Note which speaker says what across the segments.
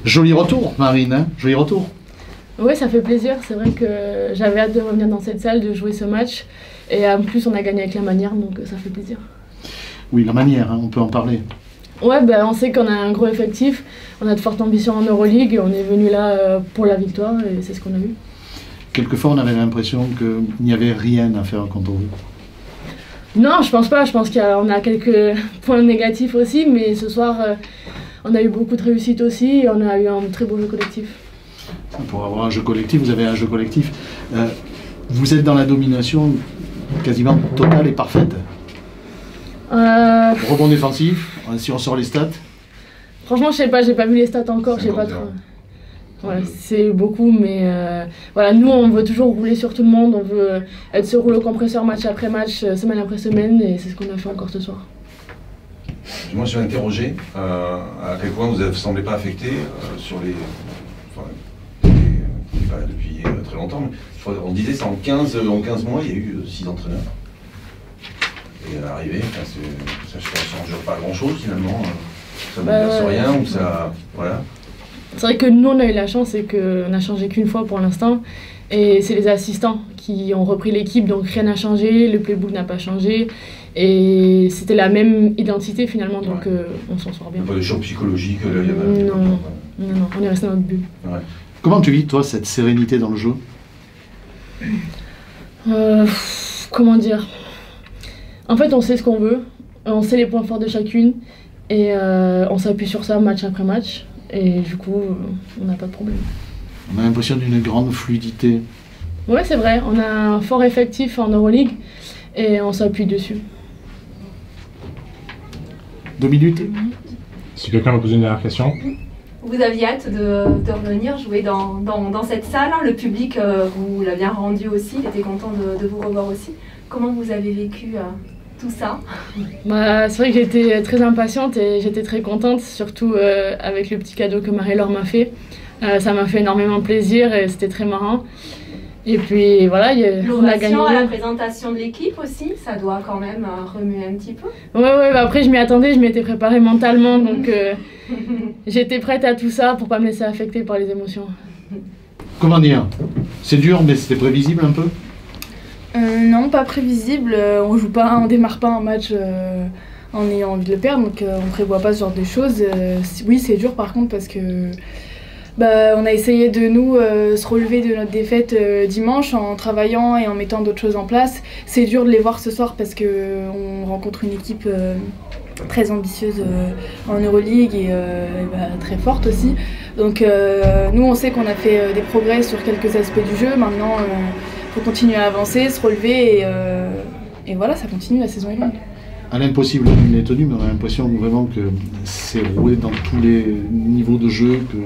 Speaker 1: Joli retour, Marine, hein, joli retour.
Speaker 2: Oui, ça fait plaisir. C'est vrai que j'avais hâte de revenir dans cette salle, de jouer ce match. Et en plus, on a gagné avec la manière, donc ça fait plaisir.
Speaker 1: Oui, la manière, hein, on peut en parler.
Speaker 2: Ouais, on sait qu'on a un gros effectif, on a de fortes ambitions en Euroleague et on est venu là pour la victoire et c'est ce qu'on a eu.
Speaker 1: Quelquefois, on avait l'impression qu'il n'y avait rien à faire contre vous.
Speaker 2: Non, je pense pas. Je pense qu'on a quelques points négatifs aussi, mais ce soir, on a eu beaucoup de réussite aussi et on a eu un très beau jeu collectif.
Speaker 1: Pour avoir un jeu collectif, vous avez un jeu collectif. Vous êtes dans la domination quasiment totale et parfaite. Rebond défensif, si on sort les stats.
Speaker 2: Franchement, je sais pas, j'ai pas vu les stats encore, je sais pas trop. Voilà, c'est beaucoup, mais voilà, nous on veut toujours rouler sur tout le monde, on veut être ce rouleau compresseur match après match, semaine après semaine, et c'est ce qu'on a fait encore ce soir.
Speaker 3: Moi je suis interrogé à quel point vous ne semblez pas affecté sur les. Enfin, pas depuis très longtemps, mais je crois, on disait ça en 15 mois, il y a eu 6 entraîneurs. Et à l'arrivée, ça ne change pas grand chose finalement. Ça ne bouleverse rien ou ça. Voilà.
Speaker 2: C'est vrai que nous on a eu la chance, c'est qu'on n'a changé qu'une fois pour l'instant. Et c'est les assistants qui ont repris l'équipe, donc rien n'a changé, le playbook n'a pas changé. Et c'était la même identité finalement, donc on s'en sort bien.
Speaker 3: Pas de choc psychologique, là, il y en a.
Speaker 2: Non, on est resté dans notre bulle.
Speaker 3: Ouais.
Speaker 1: Comment tu vis, toi, cette sérénité dans le jeu?
Speaker 2: Comment dire? En fait, on sait ce qu'on veut, on sait les points forts de chacune, et on s'appuie sur ça match après match, et du coup, on n'a pas de problème.
Speaker 1: On a l'impression d'une grande fluidité.
Speaker 2: Ouais, c'est vrai, on a un fort effectif en Euroleague, et on s'appuie dessus.
Speaker 1: 2 minutes.
Speaker 4: Si quelqu'un veut poser une dernière question.
Speaker 5: Vous aviez hâte de revenir jouer dans cette salle, hein. Le public vous l'a bien rendu aussi, il était content de vous revoir aussi. Comment vous avez vécu tout ça?
Speaker 2: C'est vrai que j'étais très impatiente et j'étais très contente, surtout avec le petit cadeau que Marie-Laure m'a fait. Ça m'a fait énormément plaisir et c'était très marrant. Et puis voilà, on a gagné.
Speaker 5: L'ovation à la présentation de l'équipe aussi, ça doit quand même remuer un petit peu.
Speaker 2: Ouais, après je m'y attendais, je m'étais préparée mentalement, donc j'étais prête à tout ça pour pas me laisser affecter par les émotions.
Speaker 1: Comment dire? C'est dur, mais c'était prévisible un peu?
Speaker 6: Non, pas prévisible. On démarre pas un match en ayant envie de le perdre, donc on prévoit pas ce genre de choses. Oui, c'est dur par contre parce que on a essayé de se relever de notre défaite dimanche en travaillant et en mettant d'autres choses en place. C'est dur de les voir ce soir parce qu'on rencontre une équipe très ambitieuse en Euroleague et très forte aussi. Donc nous on sait qu'on a fait des progrès sur quelques aspects du jeu. Maintenant il faut continuer à avancer, se relever et voilà, ça continue, la saison est longue.
Speaker 1: À l'impossible, il est tenu, mais on a l'impression vraiment que c'est roulé dans tous les niveaux de jeu, que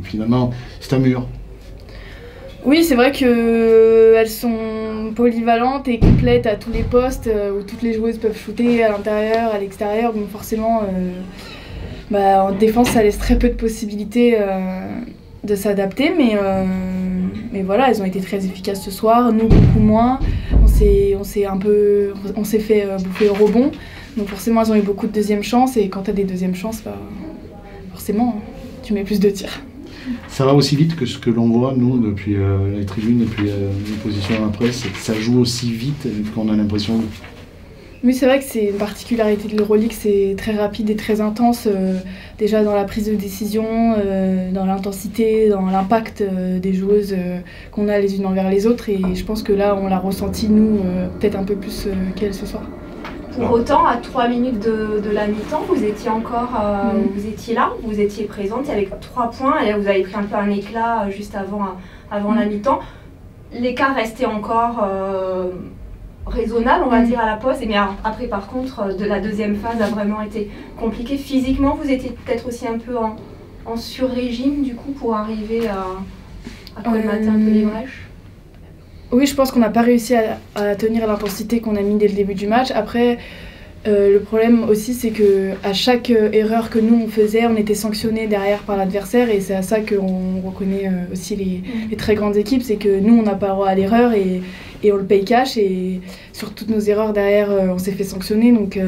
Speaker 1: finalement c'est un mur.
Speaker 6: Oui, c'est vrai qu'elles sont polyvalentes et complètes à tous les postes, où toutes les joueuses peuvent shooter à l'intérieur, à l'extérieur, donc forcément en défense ça laisse très peu de possibilités de s'adapter, mais voilà, elles ont été très efficaces ce soir, nous beaucoup moins. On s'est fait bouffer au rebond, donc forcément elles ont eu beaucoup de deuxième chances, et quand tu as des deuxièmes chances, forcément tu mets plus de tirs.
Speaker 1: Ça va aussi vite que ce que l'on voit, nous, depuis les tribunes et puis les positions dans la presse, ça joue aussi vite qu'on a l'impression.
Speaker 6: Oui, c'est vrai que c'est une particularité de l'Euroleague, c'est très rapide et très intense, déjà dans la prise de décision, dans l'intensité, dans l'impact des joueuses qu'on a les unes envers les autres, et je pense que là on l'a ressenti nous peut-être un peu plus qu'elles ce soir.
Speaker 5: Pour autant, à 3 minutes de la mi-temps, vous étiez encore, vous étiez là, vous étiez présente avec 3 points, et là vous avez pris un peu un éclat juste avant la mi-temps. L'écart restait encore raisonnable, on va dire, à la pause, mais après par contre de la deuxième phase a vraiment été compliqué. Physiquement, vous étiez peut-être aussi un peu en sur-régime du coup pour arriver à colmater un peu les brèches.
Speaker 6: Oui, je pense qu'on n'a pas réussi à tenir l'intensité qu'on a mis dès le début du match. Après, le problème aussi, c'est qu'à chaque erreur que nous on faisait, on était sanctionné derrière par l'adversaire, et c'est à ça qu'on reconnaît aussi les très grandes équipes, c'est que nous on n'a pas le droit à l'erreur et on le paye cash, et sur toutes nos erreurs derrière on s'est fait sanctionner, donc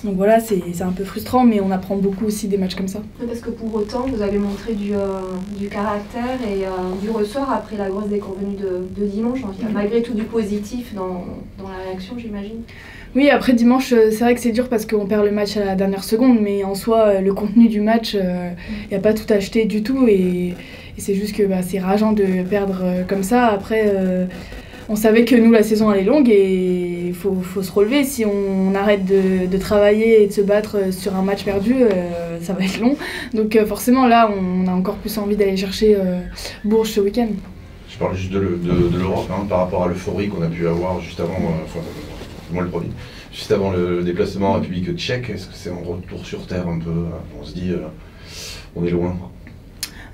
Speaker 6: Donc voilà, c'est un peu frustrant, mais on apprend beaucoup aussi des matchs comme ça.
Speaker 5: Parce que pour autant, vous avez montré du caractère et du ressort après la grosse déconvenue de dimanche. Il y a malgré tout du positif dans la réaction, j'imagine.
Speaker 6: Oui, après dimanche, c'est vrai que c'est dur parce qu'on perd le match à la dernière seconde, mais en soi, le contenu du match, il n'y a pas tout acheté du tout, et c'est juste que c'est rageant de perdre comme ça. Après, on savait que nous, la saison elle est longue et il faut se relever. Si on arrête de travailler et de se battre sur un match perdu, ça va être long. Donc forcément, là, on a encore plus envie d'aller chercher Bourges ce week-end.
Speaker 3: Je parle juste de l'Europe, hein, par rapport à l'euphorie qu'on a pu avoir juste avant, moi le premier, juste avant le déplacement en République tchèque. Est-ce que c'est un retour sur terre un peu? On se dit, on est loin.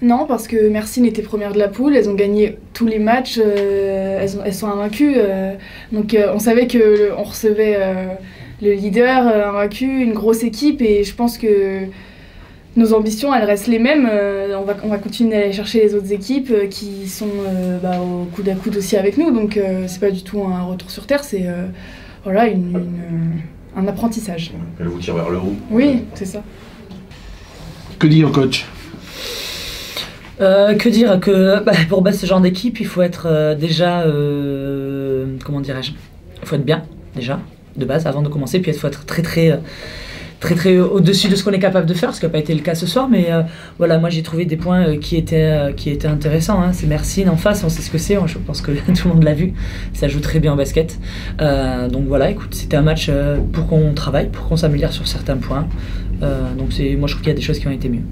Speaker 6: Non, parce que Mersin était première de la poule, elles ont gagné tous les matchs, elles sont invaincues. Donc on savait qu'on recevait le leader invaincu, une grosse équipe, et je pense que nos ambitions, elles restent les mêmes. On va continuer d'aller chercher les autres équipes qui sont au coude à coude aussi avec nous. Donc c'est pas du tout un retour sur terre, c'est voilà, un apprentissage.
Speaker 3: Elle vous tire vers le haut.
Speaker 6: Oui, c'est ça.
Speaker 1: Que dire, coach?
Speaker 7: Que dire que pour battre ce genre d'équipe, il faut être déjà, comment dirais-je, il faut être bien déjà de base avant de commencer, puis il faut être très au-dessus de ce qu'on est capable de faire, ce qui n'a pas été le cas ce soir, mais voilà, moi j'ai trouvé des points qui étaient intéressants, hein. C'est Mersin en face, on sait ce que c'est, je pense que tout le monde l'a vu, ça joue très bien au basket, donc voilà, écoute, c'était un match pour qu'on travaille, pour qu'on s'améliore sur certains points, donc moi je trouve qu'il y a des choses qui ont été mieux.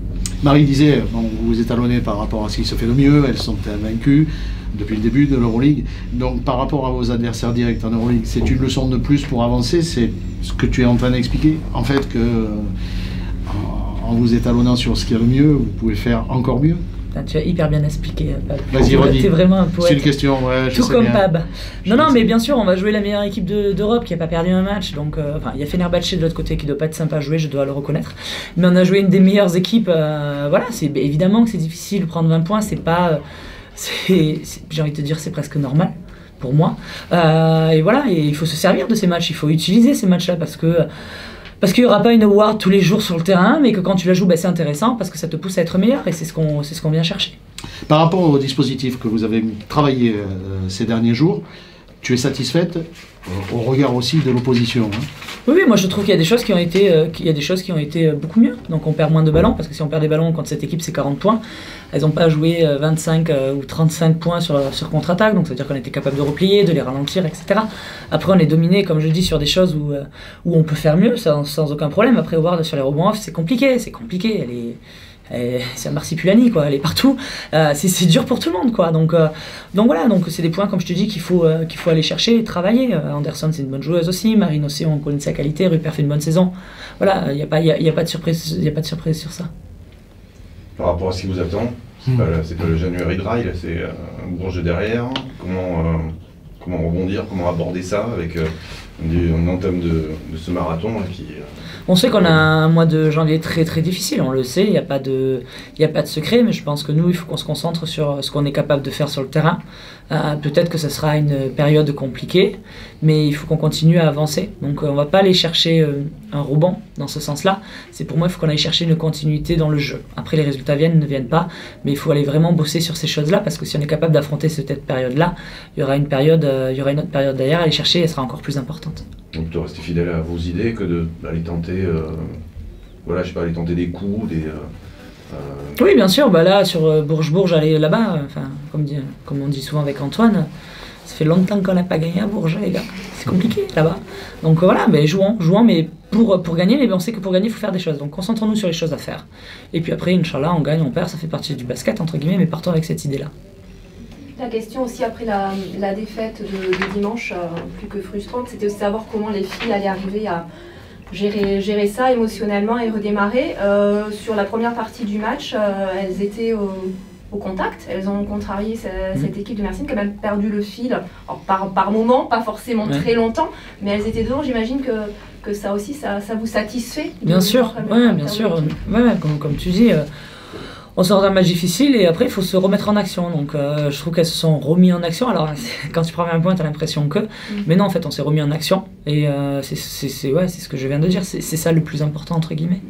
Speaker 1: Marie disait, bon, vous étalonnez par rapport à ce qui se fait de mieux, elles sont vaincues depuis le début de l'Euroleague. Donc par rapport à vos adversaires directs en Euroleague, c'est une leçon de plus pour avancer, c'est ce que tu es en train d'expliquer. En fait, que en vous étalonnant sur ce qui est le mieux, vous pouvez faire encore mieux.
Speaker 7: Tu as hyper bien expliqué.
Speaker 1: Vas-y, redis.
Speaker 7: T'es vraiment un poète.
Speaker 1: C'est une question, ouais, je
Speaker 7: tout
Speaker 1: sais
Speaker 7: comme
Speaker 1: bien.
Speaker 7: Pab. Non, mais bien sûr, on va jouer la meilleure équipe d'Europe qui n'a pas perdu un match. Donc, il y a Fenerbahçe de l'autre côté qui ne doit pas être sympa à jouer, je dois le reconnaître. Mais on a joué une des meilleures équipes. Voilà, c'est évidemment que c'est difficile de prendre 20 points. C'est pas, j'ai envie de te dire, c'est presque normal pour moi. Et voilà, et il faut se servir de ces matchs. Il faut utiliser ces matchs-là parce qu'il n'y aura pas une award tous les jours sur le terrain, mais que quand tu la joues, c'est intéressant parce que ça te pousse à être meilleur et c'est ce qu'on vient chercher.
Speaker 1: Par rapport au dispositif que vous avez travaillé ces derniers jours, tu es satisfaite au regard aussi de l'opposition, hein?
Speaker 7: Oui, moi je trouve qu'il y a des choses qui ont été, beaucoup mieux. Donc on perd moins de ballons, parce que si on perd des ballons contre cette équipe, c'est 40 points. Elles n'ont pas joué 25 ou 35 points sur contre-attaque, donc ça veut dire qu'on était capable de replier, de les ralentir, etc. Après on est dominé, comme je dis, sur des choses où on peut faire mieux, sans aucun problème. Après Howard sur les rebonds off, c'est compliqué. C'est un marsipulani, quoi, elle est partout, c'est dur pour tout le monde, quoi. Donc voilà, donc c'est des points, comme je te dis, qu'il faut aller chercher et travailler. Anderson, c'est une bonne joueuse aussi, Marine aussi, on connaît sa qualité, Rupert fait une bonne saison. Voilà, il n'y a pas de surprise sur ça.
Speaker 3: Par rapport à ce qui vous attend, c'est pas le January Dry, là, c'est Bourges derrière. Comment rebondir, comment aborder ça avec une entame de ce marathon là, qui...
Speaker 7: On sait qu'on a un mois de janvier très très difficile, on le sait, il n'y a pas de secret, mais je pense que nous, il faut qu'on se concentre sur ce qu'on est capable de faire sur le terrain. Peut-être que ce sera une période compliquée, mais il faut qu'on continue à avancer. Donc on ne va pas aller chercher un rebond dans ce sens-là. C'est pour moi, il faut qu'on aille chercher une continuité dans le jeu. Après, les résultats ne viennent pas, mais il faut aller vraiment bosser sur ces choses-là, parce que si on est capable d'affronter cette période-là, il y aura une autre période derrière à aller chercher et elle sera encore plus importante.
Speaker 3: Donc de rester fidèle à vos idées que d'aller tenter, aller tenter des coups,
Speaker 7: Oui, bien sûr. Là, sur Bourges, aller là-bas, comme on dit souvent avec Antoine, ça fait longtemps qu'on n'a pas gagné à Bourges, les gars. C'est compliqué là-bas. Donc voilà, jouons, mais pour gagner, mais on sait que pour gagner, il faut faire des choses. Donc concentrons-nous sur les choses à faire. Et puis après, Inch'Allah, on gagne, on perd, ça fait partie du basket, entre guillemets, mais partons avec cette idée-là.
Speaker 5: La question aussi après la défaite de dimanche, plus que frustrante, c'était aussi savoir comment les filles allaient arriver à gérer ça émotionnellement et redémarrer. Sur la première partie du match, elles étaient au contact, elles ont contrarié cette équipe de Mersin qui a même perdu le fil, alors par moment, pas forcément très longtemps, mais elles étaient dedans. J'imagine que ça aussi, ça vous satisfait.
Speaker 7: Bien sûr, bien sûr. Comme tu dis, On sort d'un match difficile et après il faut se remettre en action. Donc je trouve qu'elles se sont remis en action. Alors quand tu prends un point, tu as l'impression que. Mais non, en fait, on s'est remis en action. Et c'est ce que je viens de dire. C'est ça le plus important, entre guillemets.